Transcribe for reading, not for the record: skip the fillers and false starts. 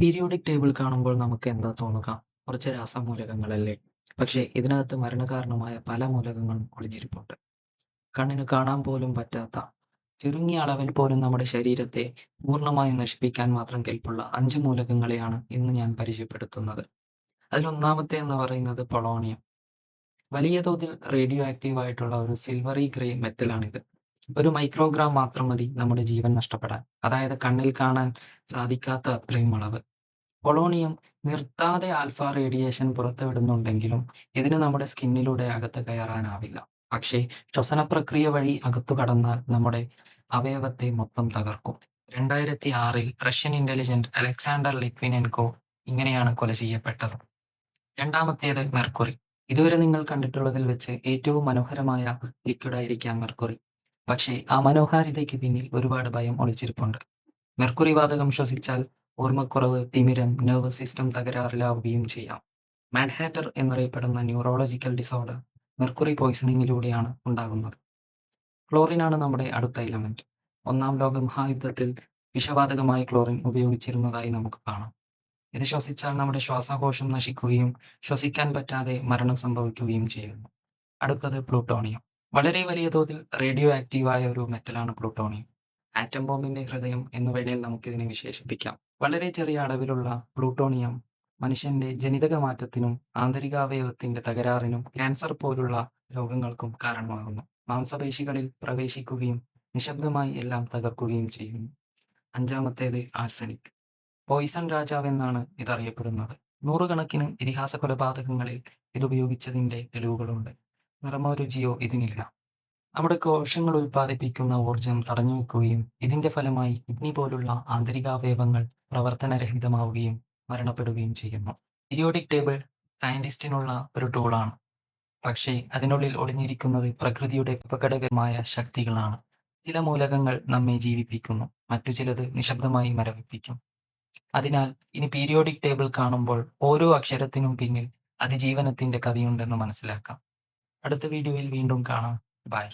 Periodic table കാണുമ്പോൾ നമുക്ക് എന്താ തോന്നുക? കുറച്ച് രാസമൂലകങ്ങളല്ലേ? പക്ഷേ ഇതിനകത്ത് മരണകാരണമായ പല മൂലകങ്ങളും ഒളിഞ്ഞിരിപ്പുണ്ട്. കണ്ണിന് കാണാൻ പോലും പറ്റാത്ത, ചുരുങ്ങിയ അളവിൽ പോലും നമ്മുടെ ശരീരത്തെ പൂർണ്ണമായും നശിപ്പിക്കാൻ മാത്രം കെൽപ്പുള്ള 5 മൂലകങ്ങളെയാണ് ഇന്ന് ഞാൻ പരിചയപ്പെടുത്തുന്നത്. അതിലൊന്നാമത്തെ എന്ന് പറയുന്നത് പൊളോണിയം. വലിയ തോതിൽ റേഡിയോ ആക്റ്റീവ് ആയിട്ടുള്ള ഒരു സിൽവറി ഗ്രേ മെറ്റലാണിത്. ഒരു മൈക്രോഗ്രാം മാത്രം മതി നമ്മുടെ ജീവൻ നഷ്ടപ്പെടാൻ. അതായത് കണ്ണിൽ കാണാൻ സാധിക്കാത്ത അത്രയും അളവ്. പൊളോണിയം നിർത്താതെ ആൽഫ റേഡിയേഷൻ പുറത്തുവിടുന്നുണ്ടെങ്കിലും ഇതിന് നമ്മുടെ സ്കിന്നിലൂടെ അകത്ത് കയറാനാവില്ല. പക്ഷേ ശ്വസന പ്രക്രിയ വഴി അകത്തു കടന്നാൽ നമ്മുടെ അവയവത്തെ മൊത്തം തകർക്കും. 2006-ൽ റഷ്യൻ ഇന്റലിജന്റ് അലക്സാണ്ടർ ലിറ്റ്വിനെൻകോ ഇങ്ങനെയാണ് കൊല ചെയ്യപ്പെട്ടത്. രണ്ടാമത്തേത് മെർക്കുറി. ഇതുവരെ നിങ്ങൾ കണ്ടിട്ടുള്ളതിൽ വെച്ച് ഏറ്റവും മനോഹരമായ ലിക്വിഡായിരിക്കാം മെർക്കുറി. പക്ഷേ ആ മനോഹാരിതയ്ക്ക് പിന്നിൽ ഒരുപാട് ഭയം ഒളിച്ചിരിപ്പുണ്ട്. മെർക്കുറി വാതകം ശ്വസിച്ചാൽ ഓർമ്മക്കുറവ്, തിമിരം, നെർവസ് സിസ്റ്റം തകരാറിലാവുകയും ചെയ്യാം. മാൻഹാറ്റൻ എന്നറിയപ്പെടുന്ന ന്യൂറോളജിക്കൽ ഡിസോർഡർ മെർക്കുറി പോയ്സണിങ്ങിലൂടെയാണ് ഉണ്ടാകുന്നത്. ക്ലോറിനാണ് നമ്മുടെ അടുത്ത എലമെന്റ്. ഒന്നാം ലോക മഹായുദ്ധത്തിൽ വിഷവാതകമായി ക്ലോറിൻ ഉപയോഗിച്ചിരുന്നതായി നമുക്ക് കാണാം. ഇത് ശ്വസിച്ചാൽ നമ്മുടെ ശ്വാസകോശം നശിക്കുകയും ശ്വസിക്കാൻ പറ്റാതെ മരണം സംഭവിക്കുകയും ചെയ്യുന്നു. അടുത്തത് പ്ലൂട്ടോണിയം. വളരെ വലിയ തോതിൽ റേഡിയോ ആക്റ്റീവായ ഒരു മെറ്റലാണ് പ്ലൂട്ടോണിയം. ആറ്റം ബോംബിന്റെ ഹൃദയം എന്ന വേളയിൽ നമുക്കിതിനെ വിശേഷിപ്പിക്കാം. വളരെ ചെറിയ അളവിലുള്ള പ്ലൂട്ടോണിയം മനുഷ്യന്റെ ജനിതക മാറ്റത്തിനും ആന്തരികാവയവത്തിന്റെ തകരാറിനും ക്യാൻസർ പോലുള്ള രോഗങ്ങൾക്കും കാരണമാകുന്നു. മാംസപേശികളിൽ പ്രവേശിക്കുകയും നിശബ്ദമായി എല്ലാം തകർക്കുകയും ചെയ്യുന്നു. അഞ്ചാമത്തേത് ആർസനിക്. പോയിസൺ രാജാവെന്നാണ് ഇതറിയപ്പെടുന്നത്. നൂറുകണക്കിന് ഇതിഹാസ കൊലപാതകങ്ങളിൽ ഇതുപയോഗിച്ചതിന്റെ തെളിവുകളുണ്ട്. നിറമോ രുചിയോ ഇതിനില്ല. നമ്മുടെ കോശങ്ങൾ ഉൽപ്പാദിപ്പിക്കുന്ന ഊർജം തടഞ്ഞുവെക്കുകയും ഇതിന്റെ ഫലമായി കിഡ്നി പോലുള്ള ആന്തരികാവയവങ്ങൾ പ്രവർത്തനരഹിതമാവുകയും മരണപ്പെടുകയും ചെയ്യുന്നു. പീരിയോഡിക് ടേബിൾ സയന്റിസ്റ്റിനുള്ള ഒരു ടൂളാണ്. പക്ഷേ അതിനുള്ളിൽ ഒളിഞ്ഞിരിക്കുന്നത് പ്രകൃതിയുടെ അപകടകരമായ ശക്തികളാണ്. ചില മൂലകങ്ങൾ നമ്മെ ജീവിപ്പിക്കുന്നു, മറ്റു ചിലത് നിശബ്ദമായി മരവിപ്പിക്കും. അതിനാൽ ഇനി പീരിയോഡിക് ടേബിൾ കാണുമ്പോൾ ഓരോ അക്ഷരത്തിനും പിന്നിൽ അതിജീവനത്തിന്റെ കഥയുണ്ടെന്ന് മനസ്സിലാക്കാം. അടുത്ത വീഡിയോയിൽ വീണ്ടും കാണാം. ബൈ.